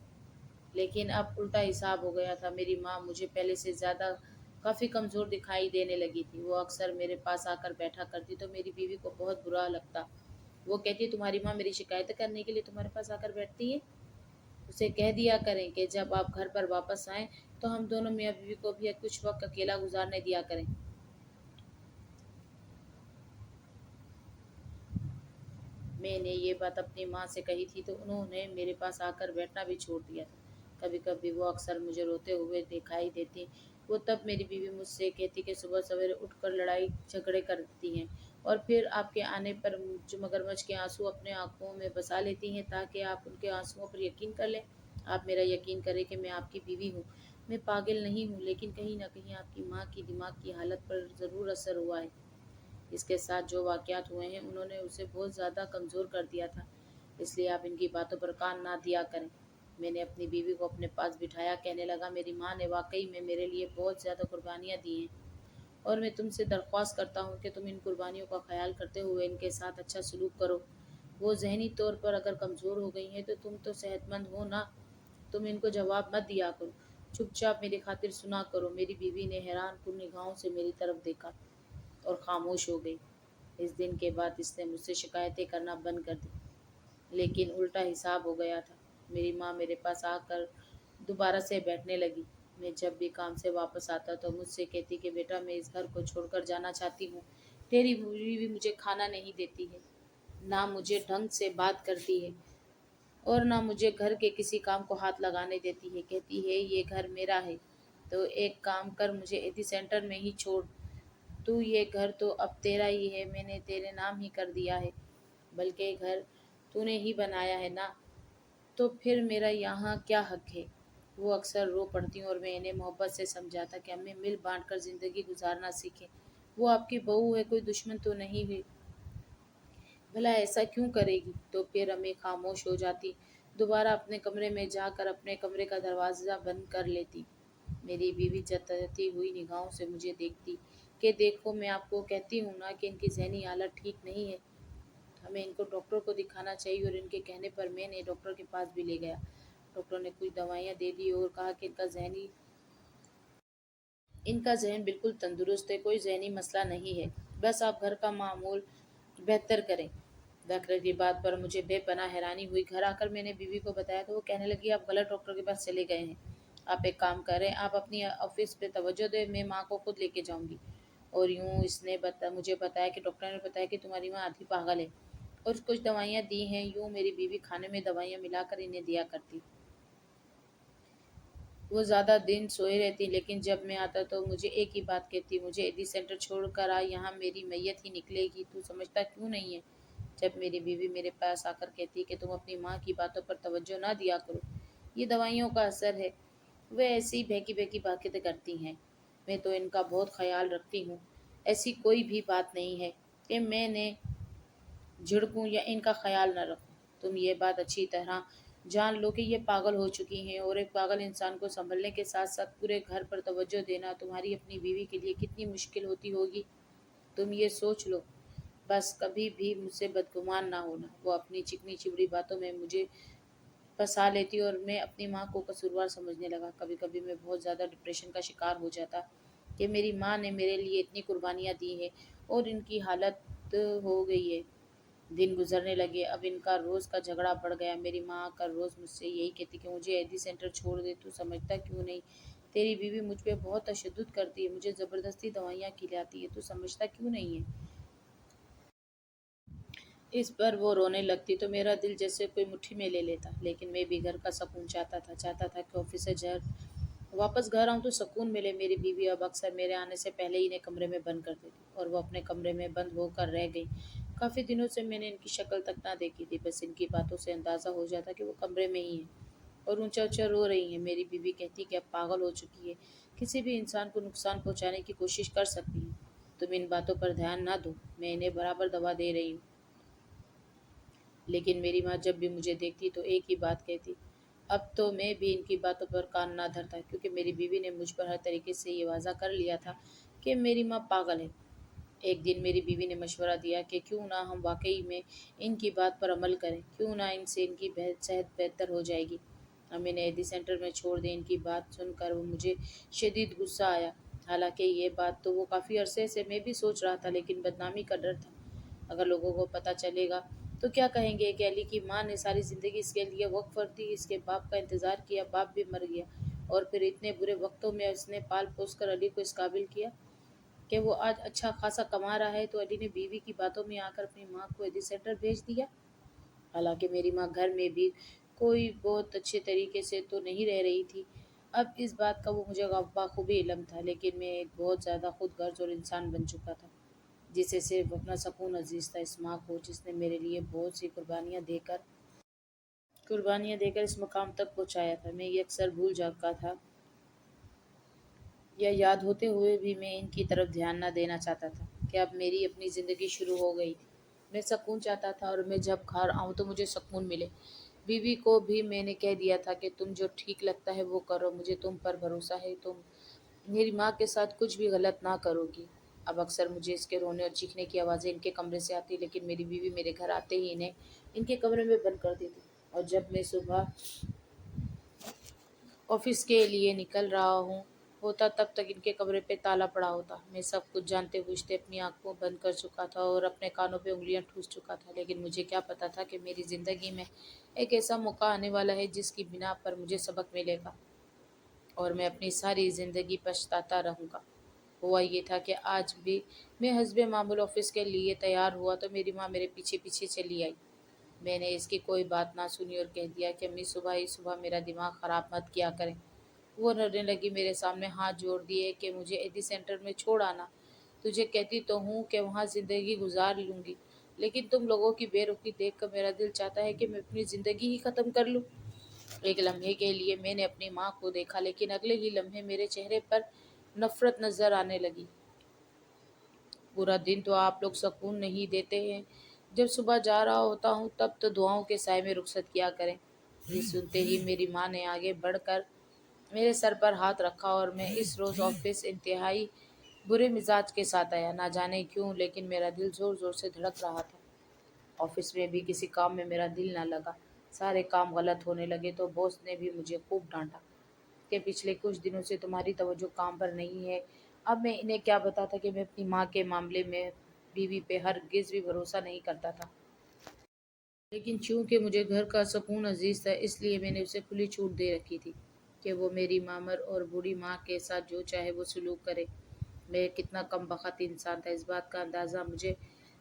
لیکن اب الٹا حساب ہو گیا تھا۔ میری ماں مجھے پہلے سے زیادہ کافی کمزور دکھائی دینے لگی تھی۔ وہ اکثر میرے پاس آ کر بیٹھا کرتی تو میری بیوی کو بہت برا لگتا۔ وہ کہتی تمہاری ماں میری شکایتیں کرنے کے لیے تمہارے پاس آ کر بیٹھتی ہے، اسے کہہ دیا کریں کہ جب آپ گھر پر واپس آئیں تو ہم دونوں میاں بیوی کو بھی کچھ وقت اکیلا گزارنے دیا کریں۔ میں نے یہ بات اپنی ماں سے کہی تھی تو انہوں نے میرے پاس آ کر بیٹھنا بھی چھوڑ دیا تھا۔ کبھی کبھی وہ اکثر مجھے روتے ہوئے دکھائی دیتی۔ وہ تب میری بیوی مجھ سے کہتی کہ صبح سویرے اٹھ کر لڑائی جھگڑے کرتی ہیں اور پھر آپ کے آنے پر جو مگرمچھ کے آنسو اپنے آنکھوں میں بسا لیتی ہیں تاکہ آپ ان کے آنسوؤں پر یقین کر لیں۔ آپ میرا یقین کریں کہ میں آپ کی بیوی ہوں، میں پاگل نہیں ہوں، لیکن کہیں نہ کہیں آپ کی ماں کی دماغ کی حالت پر ضرور اثر ہوا ہے۔ اس کے ساتھ جو واقعات ہوئے ہیں انہوں نے اسے بہت زیادہ کمزور کر دیا تھا، اس لیے آپ ان کی باتوں پر کان نہ دیا کریں۔ میں نے اپنی بیوی کو اپنے پاس بٹھایا، کہنے لگا میری ماں نے واقعی میں میرے لیے بہت زیادہ قربانیاں دی ہیں، اور میں تم سے درخواست کرتا ہوں کہ تم ان قربانیوں کا خیال کرتے ہوئے ان کے ساتھ اچھا سلوک کرو۔ وہ ذہنی طور پر اگر کمزور ہو گئی ہیں تو تم تو صحت مند ہو نا، تم ان کو جواب مت دیا کرو، چپ چاپ میری خاطر سنا کرو۔ میری بیوی نے حیران کن نگاہوں سے میری طرف دیکھا اور خاموش ہو گئی۔ اس دن کے بعد اس نے مجھ سے شکایتیں کرنا بند کر دی، لیکن الٹا حساب ہو گیا تھا۔ میری ماں میرے پاس آ کر دوبارہ سے بیٹھنے لگی۔ میں جب بھی کام سے واپس آتا تو مجھ سے کہتی کہ بیٹا میں اس گھر کو چھوڑ کر جانا چاہتی ہوں، تیری بیوی مجھے کھانا نہیں دیتی ہے، نہ مجھے ڈھنگ سے بات کرتی ہے اور نہ مجھے گھر کے کسی کام کو ہاتھ لگانے دیتی ہے، کہتی ہے یہ گھر میرا ہے تو ایک کام کر، مجھے ایدھی سینٹر میں ہی چھوڑ۔ تو یہ گھر تو اب تیرا ہی ہے، میں نے تیرے نام ہی کر دیا ہے، بلکہ یہ گھر تو نے ہی بنایا ہے نا، تو پھر میرا یہاں کیا حق ہے؟ وہ اکثر رو پڑتی ہوں اور میں انہیں محبت سے سمجھاتا کہ ہمیں مل بانٹ کر زندگی گزارنا سیکھیں۔ وہ آپ کی بہو ہے، کوئی دشمن تو نہیں ہوئی، بھلا ایسا کیوں کرے گی؟ تو پھر امی خاموش ہو جاتی، دوبارہ اپنے کمرے میں جا کر اپنے کمرے کا دروازہ بند کر لیتی۔ میری بیوی جتتی ہوئی نگاہوں سے مجھے دیکھتی کہ دیکھو، میں آپ کو کہتی ہوں نا کہ ان کی ذہنی حالت ٹھیک نہیں ہے، ہمیں ان کو ڈاکٹر کو دکھانا چاہیے۔ اور ان کے کہنے پر میں نے ڈاکٹر کے پاس بھی لے گیا۔ ڈاکٹر نے کچھ دوائیاں دے دی اور کہا کہ ان کا ذہن بالکل تندرست ہے، کوئی ذہنی مسئلہ نہیں ہے، بس آپ گھر کا معمول بہتر کریں۔ ڈاکٹر کی بات پر مجھے بے پناہ حیرانی ہوئی۔ گھر آ کر میں نے بیوی کو بتایا تو وہ کہنے لگی، آپ غلط ڈاکٹر کے پاس چلے گئے ہیں، آپ ایک کام کریں، آپ اپنی آفس پہ توجہ دیں، میں ماں کو خود لے کے جاؤں گی۔ اور یوں اس نے مجھے بتایا کہ ڈاکٹر نے بتایا کہ تمہاری ماں آدھی پاگل ہے، اور کچھ دوائیاں دی ہیں۔ یوں میری بیوی کھانے میں دوائیاں ملا کر انہیں دیا کرتی۔ وہ زیادہ دن سوئے رہتی، لیکن جب میں آتا تو مجھے ایک ہی بات کہتی، مجھے ایدی سینٹر چھوڑ کر آ، یہاں میری میت ہی نکلے گی، تو سمجھتا کیوں نہیں ہے؟ جب میری بیوی میرے پاس آ کر کہتی کہ تم اپنی ماں کی باتوں پر توجہ نہ دیا کرو، یہ دوائیوں کا اثر ہے، وہ ایسی بہکی بہکی باتیں کرتی ہیں، میں تو ان کا بہت خیال رکھتی ہوں، ایسی کوئی بھی بات نہیں ہے کہ میں نے جھڑکوں یا ان کا خیال نہ رکھوں۔ تم یہ بات اچھی طرح جان لو کہ یہ پاگل ہو چکی ہیں، اور ایک پاگل انسان کو سنبھلنے کے ساتھ ساتھ پورے گھر پر توجہ دینا تمہاری اپنی بیوی کے لیے کتنی مشکل ہوتی ہوگی، تم یہ سوچ لو۔ بس کبھی بھی مجھ سے بدگمان نہ ہونا۔ وہ اپنی چکنی چپڑی باتوں میں مجھے پھنسا لیتی اور میں اپنی ماں کو قصوروار سمجھنے لگا۔ کبھی کبھی میں بہت زیادہ ڈپریشن کا شکار ہو جاتا کہ میری ماں نے میرے لیے اتنی قربانیاں دی ہیں اور ان کی حالت ہو گئی ہے۔ دن گزرنے لگے، اب ان کا روز کا جھگڑا بڑھ گیا۔ میری ماں آ کر روز مجھ سے یہی کہتی کہ مجھے ایدی سینٹر چھوڑ دے، تو سمجھتا کیوں نہیں؟ تیری بیوی مجھ پہ بہت تشدد کرتی ہے، مجھے زبردستی دوائیاں کھلاتی ہے، تو سمجھتا کیوں نہیں ہے؟ اس پر وہ رونے لگتی تو میرا دل جیسے کوئی مٹھی میں لے لیتا۔ لیکن میں بھی گھر کا سکون چاہتا تھا کہ آفس سے واپس گھر آؤں تو سکون ملے۔ میری بیوی اب اکثر میرے آنے سے پہلے ہی انہیں کمرے میں بند کر دیتی، اور وہ اپنے کمرے میں بند ہو کر رہ گئی۔ کافی دنوں سے میں نے ان کی شکل تک نہ دیکھی تھی، بس ان کی باتوں سے اندازہ ہو جاتا کہ وہ کمرے میں ہی ہیں اور اونچا اونچا رو رہی ہیں۔ میری بیوی کہتی کہ اب پاگل ہو چکی ہے، کسی بھی انسان کو نقصان پہنچانے کی کوشش کر سکتی ہے، تم ان باتوں پر دھیان نہ دو، میں انہیں برابر دوا دے رہی ہوں۔ لیکن میری ماں جب بھی مجھے دیکھتی تو ایک ہی بات کہتی۔ اب تو میں بھی ان کی باتوں پر کان نہ دھرتا، کیونکہ میری بیوی نے مجھ پر ہر طریقے سے یہ واضح کر لیا تھا کہ میری ماں پاگل ہے۔ ایک دن میری بیوی نے مشورہ دیا کہ کیوں نہ ہم واقعی میں ان کی بات پر عمل کریں، کیوں نہ ان سے ان کی صحت بہتر ہو جائے گی، ہم انہیں ایدی سینٹر میں چھوڑ دیں۔ ان کی بات سن کر وہ مجھے شدید غصہ آیا۔ حالانکہ یہ بات تو وہ کافی عرصے سے میں بھی سوچ رہا تھا، لیکن بدنامی کا ڈر تھا، اگر لوگوں کو پتہ چلے گا تو کیا کہیں گے کہ علی کی ماں نے ساری زندگی اس کے لیے وقف کر دی، اس کے باپ کا انتظار کیا، باپ بھی مر گیا، اور پھر اتنے برے وقتوں میں اس نے پال پوس کر علی کو اس قابل کیا کہ وہ آج اچھا خاصا کما رہا ہے، تو علی نے بیوی کی باتوں میں آ کر اپنی ماں کو ایدی سینٹر بھیج دیا۔ حالانکہ میری ماں گھر میں بھی کوئی بہت اچھے طریقے سے تو نہیں رہ رہی تھی، اب اس بات کا وہ مجھے بخوبی علم تھا، لیکن میں ایک بہت زیادہ خود غرض اور انسان بن چکا تھا، جسے صرف اپنا سکون عزیز تھا۔ اس ماں کو جس نے میرے لیے بہت سی قربانیاں دے کر اس مقام تک پہنچایا تھا، میں یہ اکثر بھول چکا تھا، یا یاد ہوتے ہوئے بھی میں ان کی طرف دھیان نہ دینا چاہتا تھا کہ اب میری اپنی زندگی شروع ہو گئی تھی۔ میں سکون چاہتا تھا، اور میں جب گھر آؤں تو مجھے سکون ملے۔ بیوی کو بھی میں نے کہہ دیا تھا کہ تم جو ٹھیک لگتا ہے وہ کرو، مجھے تم پر بھروسہ ہے، تم میری ماں کے ساتھ کچھ بھی غلط نہ کرو گی۔ اب اکثر مجھے اس کے رونے اور چیخنے کی آوازیں ان کے کمرے سے آتی، لیکن میری بیوی میرے گھر آتے ہی انہیں ان کے کمرے میں بند کر دیتی، اور جب میں صبح آفس کے لیے نکل رہا ہوتا تب تک ان کے کمرے پہ تالا پڑا ہوتا۔ میں سب کچھ جانتے بوجھتے اپنی آنکھوں بند کر چکا تھا اور اپنے کانوں پہ انگلیاں ٹھوس چکا تھا، لیکن مجھے کیا پتا تھا کہ میری زندگی میں ایک ایسا موقع آنے والا ہے جس کی بنا پر مجھے سبق ملے گا اور میں اپنی ساری زندگی پچھتاتا رہوں گا۔ ہوا یہ تھا کہ آج بھی میں حسب معمول آفس کے لیے تیار ہوا تو میری ماں میرے پیچھے پیچھے چلی آئی۔ میں نے اس کی کوئی بات نہ سنی اور کہہ دیا کہ امی صبح ہی صبح میرا دماغ خراب مت کیا کریں، वो रोने लगी, मेरे सामने हाथ जोड़ दिए कि मुझे एडी सेंटर में छोड़ आना। तुझे कहती तो हूँ कि वहाँ ज़िंदगी गुजार लूँगी, लेकिन तुम लोगों की बेरुखी देखकर मेरा दिल चाहता है कि मैं अपनी ज़िंदगी ही ख़त्म कर लूँ। एक लम्हे के लिए मैंने अपनी माँ को देखा, लेकिन अगले ही लम्हे मेरे चेहरे पर नफ़रत नज़र आने लगी। पूरा दिन तो आप लोग सुकून नहीं देते हैं। जब सुबह जा रहा होता हूँ तब तो दुआओं के साए में रुखसत किया करें। ये सुनते ही मेरी माँ ने आगे बढ़कर मेरे सर पर हाथ रखा और मैं इस रोज़ ऑफिस इंतहाई बुरे मिजाज के साथ आया। ना जाने क्यों, लेकिन मेरा दिल ज़ोर ज़ोर से धड़क रहा था। ऑफिस में भी किसी काम में मेरा दिल ना लगा। सारे काम गलत होने लगे तो बॉस ने भी मुझे खूब डांटा कि पिछले कुछ दिनों से तुम्हारी तवज्जो काम पर नहीं है। अब मैं इन्हें क्या बताता कि मैं अपनी माँ के मामले में बीवी पे हरगिज़ भी भरोसा नहीं करता था। लेकिन चूंकि मुझे घर का सुकून अजीज था, इसलिए मैंने उसे खुली छूट दे रखी थी कि वो मेरी मामर और बूढ़ी माँ के साथ जो चाहे वो सलूक करे। मैं कितना कमबख्त इंसान था, इस बात का अंदाज़ा मुझे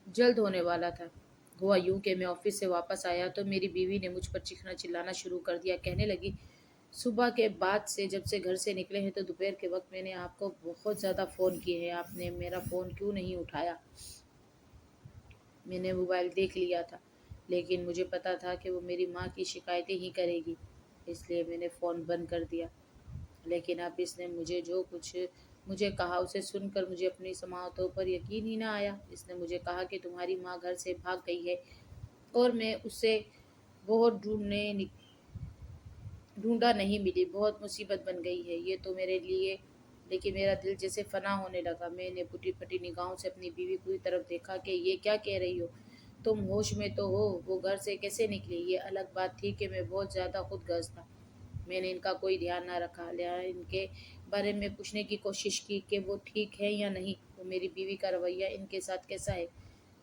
जल्द होने वाला था। हुआ यूं कि मैं ऑफिस से वापस आया तो मेरी बीवी ने मुझ पर चीखना चिल्लाना शुरू कर दिया। कहने लगी, सुबह के बाद से जब से घर से निकले हैं तो दोपहर के वक्त मैंने आपको बहुत ज़्यादा फ़ोन किए हैं, आपने मेरा फ़ोन क्यों नहीं उठाया। मैंने मोबाइल देख लिया था, लेकिन मुझे पता था कि वो मेरी माँ की शिकायतें ही करेगी, इसलिए मैंने फ़ोन बंद कर दिया। लेकिन अब इसने मुझे जो कुछ मुझे कहा उसे सुनकर मुझे अपनी समातों पर यकीन ही ना आया। इसने मुझे कहा कि तुम्हारी माँ घर से भाग गई है और मैं उसे बहुत ढूंढा नहीं मिली, बहुत मुसीबत बन गई है ये तो मेरे लिए। लेकिन मेरा दिल जैसे फना होने लगा। मैंने फटी फटी निगाहों से अपनी बीवी की तरफ देखा कि ये क्या कह रही हो, तुम होश में तो हो, वो घर से कैसे निकली। ये अलग बात थी कि मैं बहुत ज़्यादा खुदगर्ज था। मैंने इनका कोई ध्यान ना रखा, लिया इनके बारे में पूछने की कोशिश की कि वो ठीक है या नहीं, वो मेरी बीवी का रवैया इनके साथ कैसा है।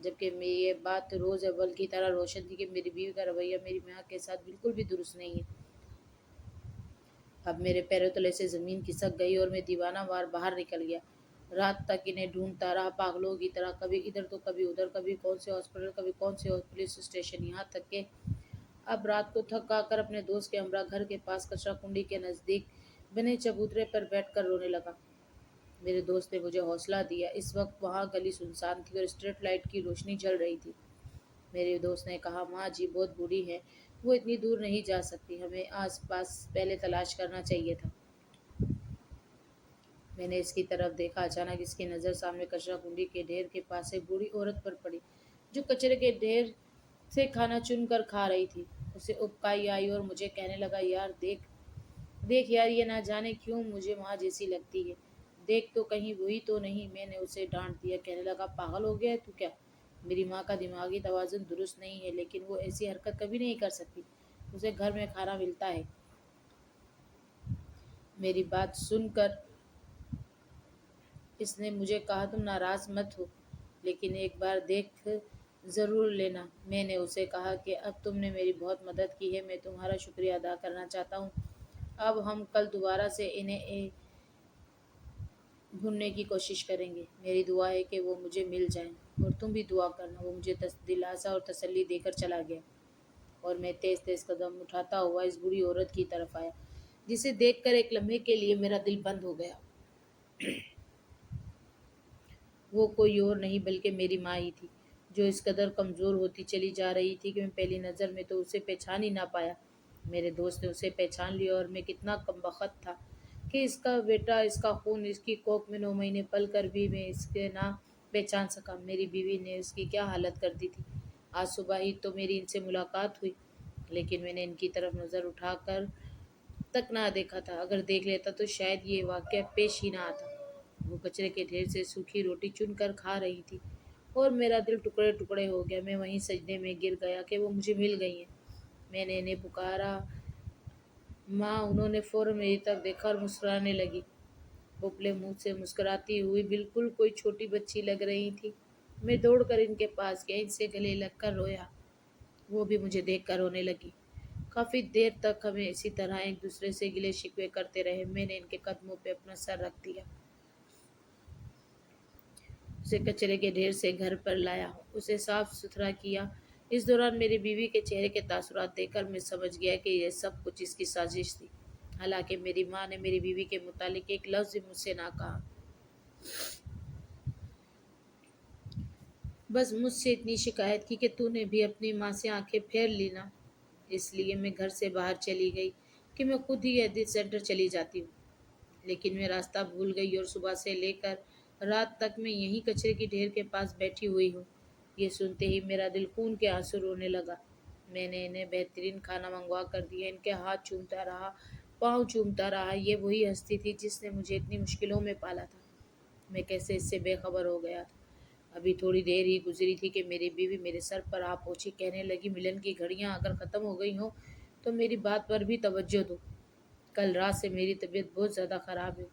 जबकि मैं ये बात रोज़ अव्वल की तरह रोशन थी कि मेरी बीवी का रवैया मेरी माँ के साथ बिल्कुल भी दुरुस्त नहीं है। अब मेरे पैरों तले से ज़मीन खिसक गई और मैं दीवाना वार बाहर निकल गया। रात तक इन्हें ढूंढता रहा पागलों की तरह, कभी इधर तो कभी उधर, कभी कौन से हॉस्पिटल, कभी कौन से पुलिस स्टेशन, यहाँ तक के अब रात को थक आकर अपने दोस्त के हमरा घर के पास कचरा कुंडी के नज़दीक बने चबूतरे पर बैठकर रोने लगा। मेरे दोस्त ने मुझे हौसला दिया। इस वक्त वहाँ गली सुनसान थी और स्ट्रीट लाइट की रोशनी जल रही थी। मेरे दोस्त ने कहा, माँ जी बहुत बूढ़ी है, वो इतनी दूर नहीं जा सकती, हमें आस पास पहले तलाश करना चाहिए था। मैंने इसकी तरफ देखा। अचानक इसकी नज़र सामने कचरा कुंडी के ढेर के पास एक बूढ़ी औरत पर पड़ी, जो कचरे के ढेर से खाना चुन कर खा रही थी। उसे उबकाई आई और मुझे कहने लगा, यार देख देख यार, ये ना जाने क्यों मुझे माँ जैसी लगती है, देख तो कहीं वही तो नहीं। मैंने उसे डांट दिया। कहने लगा, पागल हो गया है तू क्या, मेरी माँ का दिमागी तवाज़ुन दुरुस्त नहीं है, लेकिन वो ऐसी हरकत कभी नहीं कर सकती, उसे घर में खाना मिलता है। मेरी बात सुनकर इसने मुझे कहा, तुम नाराज़ मत हो, लेकिन एक बार देख ज़रूर लेना। मैंने उसे कहा कि अब तुमने मेरी बहुत मदद की है, मैं तुम्हारा शुक्रिया अदा करना चाहता हूँ। अब हम कल दोबारा से इन्हें ढूंढने की कोशिश करेंगे। मेरी दुआ है कि वो मुझे मिल जाएं, और तुम भी दुआ करना। वो मुझे दिलासा और तसल्ली देकर चला गया और मैं तेज़ तेज़ कदम उठाता हुआ इस बूढ़ी औरत की तरफ आया, जिसे देखकर एक लम्हे के लिए मेरा दिल बंद हो गया। वो कोई और नहीं बल्कि मेरी माँ ही थी, जो इस कदर कमज़ोर होती चली जा रही थी कि मैं पहली नज़र में तो उसे पहचान ही ना पाया। मेरे दोस्त ने उसे पहचान लिया और मैं कितना कमबख्त था कि इसका बेटा, इसका खून, इसकी कोख में 9 महीने पल कर भी मैं इसके ना पहचान सका। मेरी बीवी ने उसकी क्या हालत कर दी थी। आज सुबह ही तो मेरी इनसे मुलाकात हुई, लेकिन मैंने इनकी तरफ नज़र उठाकर तक ना देखा था। अगर देख लेता तो शायद ये वाक़या पेश ही ना आता। वो कचरे के ढेर से सूखी रोटी चुनकर खा रही थी और मेरा दिल टुकड़े टुकड़े हो गया। मैं वहीं सजदे में गिर गया कि वो मुझे मिल गई हैं। मैंने इन्हें पुकारा, माँ। उन्होंने फ़ौरन मेरी तरफ देखा और मुस्कुराने लगी। उपले मुंह से मुस्कुराती हुई बिल्कुल कोई छोटी बच्ची लग रही थी। मैं दौड़कर इनके पास गया, इनसे गले लगकर रोया। वो भी मुझे देखकर रोने लगी। काफ़ी देर तक हमें इसी तरह एक दूसरे से गिले शिकवे करते रहे। मैंने इनके कदमों पे अपना सर रख दिया, उसे कचरे के ढेर से घर पर लाया, उसे साफ सुथरा किया। इस दौरान मेरी बीवी के चेहरे के तासुरात देखकर मैं समझ गया कि यह सब कुछ इसकी साजिश थी। हालांकि मेरी माँ ने मेरी बीवी के मुतालिक एक लफ्ज़ भी मुझसे ना कहा। बस मुझसे इतनी शिकायत की कि तूने भी अपनी माँ से आंखें फेर ली ना। इसलिए मैं घर से बाहर चली गई कि मैं खुद ही एडिट सेंटर चली जाती हूँ। लेकिन मैं रास्ता भूल गई और सुबह से लेकर रात तक मैं यहीं कचरे की ढेर के पास बैठी हुई हूँ। ये सुनते ही मेरा दिल खून के आंसू रोने लगा। मैंने इन्हें बेहतरीन खाना मंगवा कर दिया, इनके हाथ चूमता रहा, पाँव चूमता रहा। ये वही हस्ती थी जिसने मुझे इतनी मुश्किलों में पाला था। मैं कैसे इससे बेखबर हो गया था। अभी थोड़ी देर ही गुजरी थी कि मेरी बीवी मेरे सर पर आ पहुंची, कहने लगी, मिलन की घड़ियां अगर ख़त्म हो गई हो तो मेरी बात पर भी तवज्जो दो। कल रात से मेरी तबीयत बहुत ज़्यादा ख़राब है,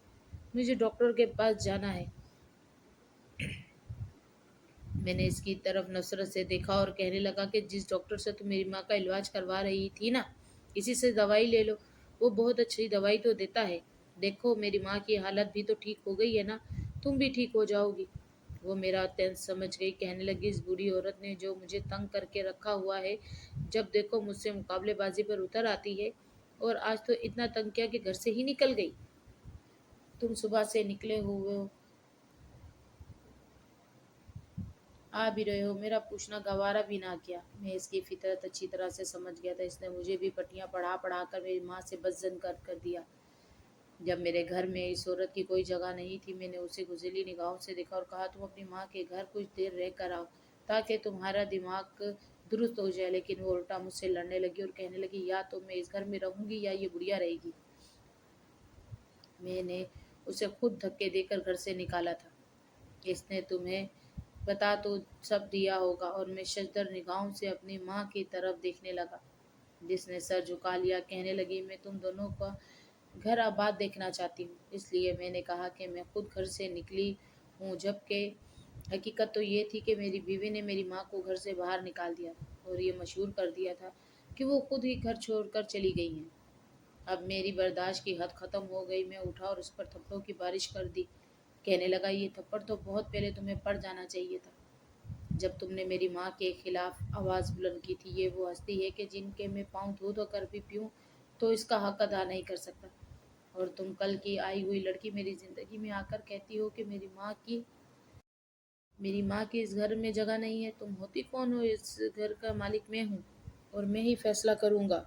मुझे डॉक्टर के पास जाना है। मैंने इसकी तरफ नफरत से देखा और कहने लगा कि जिस डॉक्टर से तुम मेरी माँ का इलाज करवा रही थी ना, इसी से दवाई ले लो, वो बहुत अच्छी दवाई तो देता है। देखो मेरी माँ की हालत भी तो ठीक हो गई है ना, तुम भी ठीक हो जाओगी। वो मेरा अत्यंत समझ गई, कहने लगी, इस बुरी औरत ने जो मुझे तंग करके रखा हुआ है, जब देखो मुझसे मुकाबलेबाजी पर उतर आती है, और आज तो इतना तंग किया कि घर से ही निकल गई। तुम सुबह से निकले हुए हो, आ भी रहे हो, मेरा पूछना गवारा भी ना किया। मैं इसकी फितरत अच्छी तरह से समझ गया था। इसने मुझे भी पट्टियां पढ़ा पढ़ा कर मेरी माँ से बदजन कर दिया। जब मेरे घर में इस औरत की कोई जगह नहीं थी, मैंने उसे गुजीली निगाहों से देखा और कहा, तुम अपनी माँ के घर कुछ देर रह कर आओ ताकि तुम्हारा दिमाग दुरुस्त हो जाए। लेकिन वो उल्टा मुझसे लड़ने लगी और कहने लगी, या तो मैं इस घर में रहूंगी या ये बुढ़िया रहेगी। मैंने उसे खुद धक्के देकर घर से निकाला था। इसने तुम्हें बता तो सब दिया होगा। और मैं शजदर निगाहों से अपनी माँ की तरफ देखने लगा, जिसने सर झुका लिया। कहने लगी, मैं तुम दोनों का घर आबाद देखना चाहती हूँ, इसलिए मैंने कहा कि मैं खुद घर से निकली हूँ, जबकि हकीकत तो ये थी कि मेरी बीवी ने मेरी माँ को घर से बाहर निकाल दिया था और ये मशहूर कर दिया था कि वो खुद ही घर छोड़कर चली गई हैं। अब मेरी बर्दाश्त की हद खत्म हो गई। मैं उठा और उस पर थप्पड़ों की बारिश कर दी। कहने लगा, ये थप्पड़ तो बहुत पहले तुम्हें पड़ जाना चाहिए था, जब तुमने मेरी माँ के खिलाफ आवाज़ बुलंद की थी। ये वो हस्ती है कि जिनके मैं पाँव धो धो कर भी पीऊँ तो इसका हक अदा नहीं कर सकता। और तुम कल की आई हुई लड़की मेरी ज़िंदगी में आकर कहती हो कि मेरी माँ की इस घर में जगह नहीं है। तुम होती कौन हो? इस घर का मालिक मैं हूँ और मैं ही फैसला करूँगा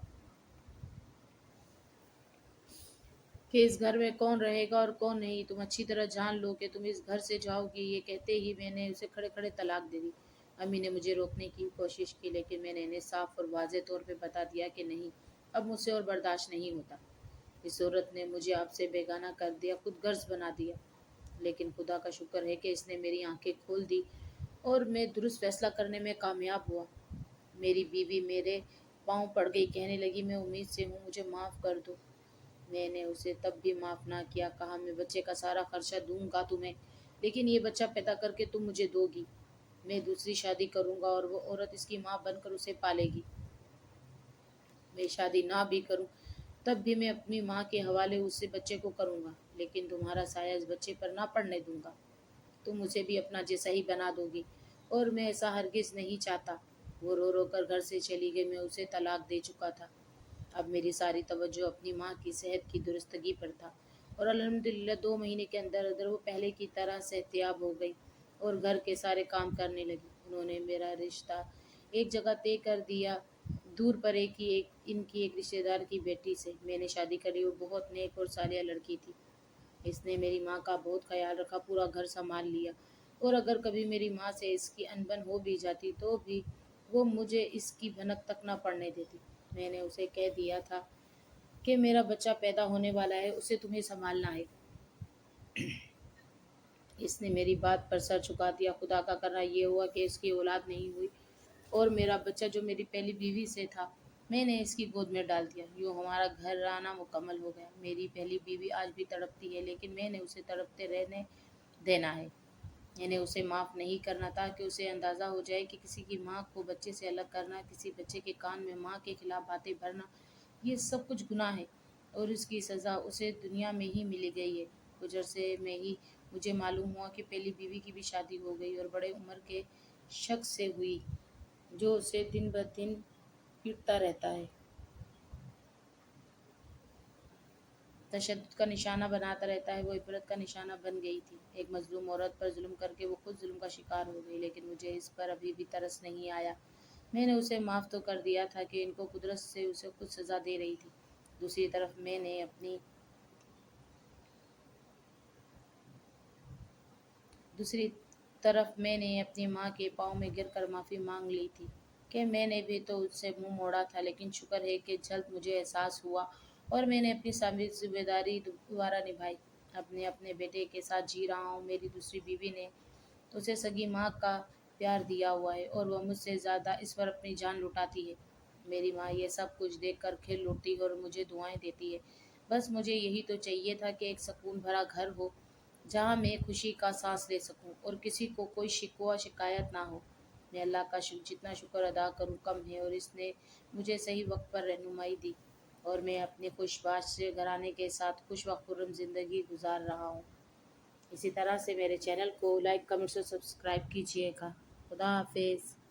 कि इस घर में कौन रहेगा और कौन नहीं। तुम अच्छी तरह जान लो कि तुम इस घर से जाओगी। ये कहते ही मैंने उसे खड़े खड़े तलाक दे दी। अम्मी ने मुझे रोकने की कोशिश की, लेकिन मैंने इन्हें साफ और वाज़ेह तौर पे बता दिया कि नहीं, अब मुझसे और बर्दाश्त नहीं होता। इस औरत ने मुझे आपसे बेगाना कर दिया, खुद गर्ज बना दिया। लेकिन खुदा का शुक्र है कि इसने मेरी आंखें खोल दी और मैं दुरुस्त फैसला करने में कामयाब हुआ। मेरी बीवी मेरे पाँव पड़ गई, कहने लगी, मैं उम्मीद से हूँ, मुझे माफ़ कर दो। मैंने उसे तब भी माफ़ ना किया। कहा, मैं बच्चे का सारा खर्चा दूंगा तुम्हें, लेकिन ये बच्चा पैदा करके तुम मुझे दोगी। मैं दूसरी शादी करूंगा और वो औरत इसकी माँ बनकर उसे पालेगी। मैं शादी ना भी करूं तब भी मैं अपनी माँ के हवाले उसे बच्चे को करूंगा, लेकिन तुम्हारा साया इस बच्चे पर ना पड़ने दूंगा। तुम उसे भी अपना जैसा ही बना दोगी, और मैं ऐसा हरगिज़ नहीं चाहता। वो रो रो कर घर से चली गई। मैं उसे तलाक दे चुका था। अब मेरी सारी तवज्जो अपनी माँ की सेहत की दुरुस्तगी पर था, और अल्हम्दुलिल्लाह 2 महीने के अंदर अंदर वो पहले की तरह सेहतियाब हो गई और घर के सारे काम करने लगी। उन्होंने मेरा रिश्ता एक जगह तय कर दिया, दूर पर एक इनकी एक रिश्तेदार की बेटी से। मैंने शादी करी। वो बहुत नेक और सालिया लड़की थी। इसने मेरी माँ का बहुत ख्याल रखा, पूरा घर संभाल लिया, और अगर कभी मेरी माँ से इसकी अनबन हो भी जाती तो भी वो मुझे इसकी भनक तक न पड़ने देती। मैंने उसे कह दिया था कि मेरा बच्चा पैदा होने वाला है, उसे तुम्हें संभालना है। इसने मेरी बात पर सर झुका दिया। खुदा का करना ये हुआ कि इसकी औलाद नहीं हुई, और मेरा बच्चा जो मेरी पहली बीवी से था, मैंने इसकी गोद में डाल दिया। यूँ हमारा घराना मुकम्मल हो गया। मेरी पहली बीवी आज भी तड़पती है, लेकिन मैंने उसे तड़पते रहने देना है। मैंने उसे माफ़ नहीं करना, ताकि उसे अंदाज़ा हो जाए कि किसी की माँ को बच्चे से अलग करना, किसी बच्चे के कान में माँ के खिलाफ बातें भरना, ये सब कुछ गुनाह है, और इसकी सज़ा उसे दुनिया में ही मिली गई है। कुछ अरसे में ही मुझे मालूम हुआ कि पहली बीवी की भी शादी हो गई, और बड़े उम्र के शख्स से हुई, जो उसे दिन ब दिन पीटता रहता है। तशद्दुद का निशाना बनाता रहता है, वो इबरत का निशाना बन गई थी। एक मज़लूम औरत पर ज़ुल्म करके वो खुद ज़ुल्म का शिकार हो गई, लेकिन मुझे इस पर अभी भी तरस नहीं आया। मैंने उसे माफ़ तो कर दिया था कि इनको कुदरत से उसे खुद सज़ा दे रही थी। दूसरी तरफ मैंने अपनी दूसरी तरफ मैंने अपनी माँ के पाँव में गिरकर माफ़ी माँग ली थी कि मैंने भी तो उससे मुँह मोड़ा था, लेकिन शुक्र है कि जल्द मुझे एहसास हुआ और मैंने अपनी सारी ज़िम्मेदारी दोबारा निभाई। अपने अपने बेटे के साथ जी रहा हूँ। मेरी दूसरी बीवी ने उसे सगी माँ का प्यार दिया हुआ है और वह मुझसे ज़्यादा इस पर अपनी जान लुटाती है। मेरी माँ ये सब कुछ देखकर खिल उठती है और मुझे दुआएं देती है। बस मुझे यही तो चाहिए था कि एक सुकून भरा घर हो, जहाँ मैं खुशी का सांस ले सकूं और किसी को कोई शिकवा शिकायत ना हो। मैं अल्लाह का जितना शुक्र अदा करूं कम है, और इसने मुझे सही वक्त पर रहनुमाई दी और मैं अपने खुशबाश घराने के साथ खुश व खुर्रम ज़िंदगी गुजार रहा हूँ। इसी तरह से मेरे चैनल को लाइक कमेंट्स और सब्सक्राइब कीजिएगा। खुदा हाफिज़।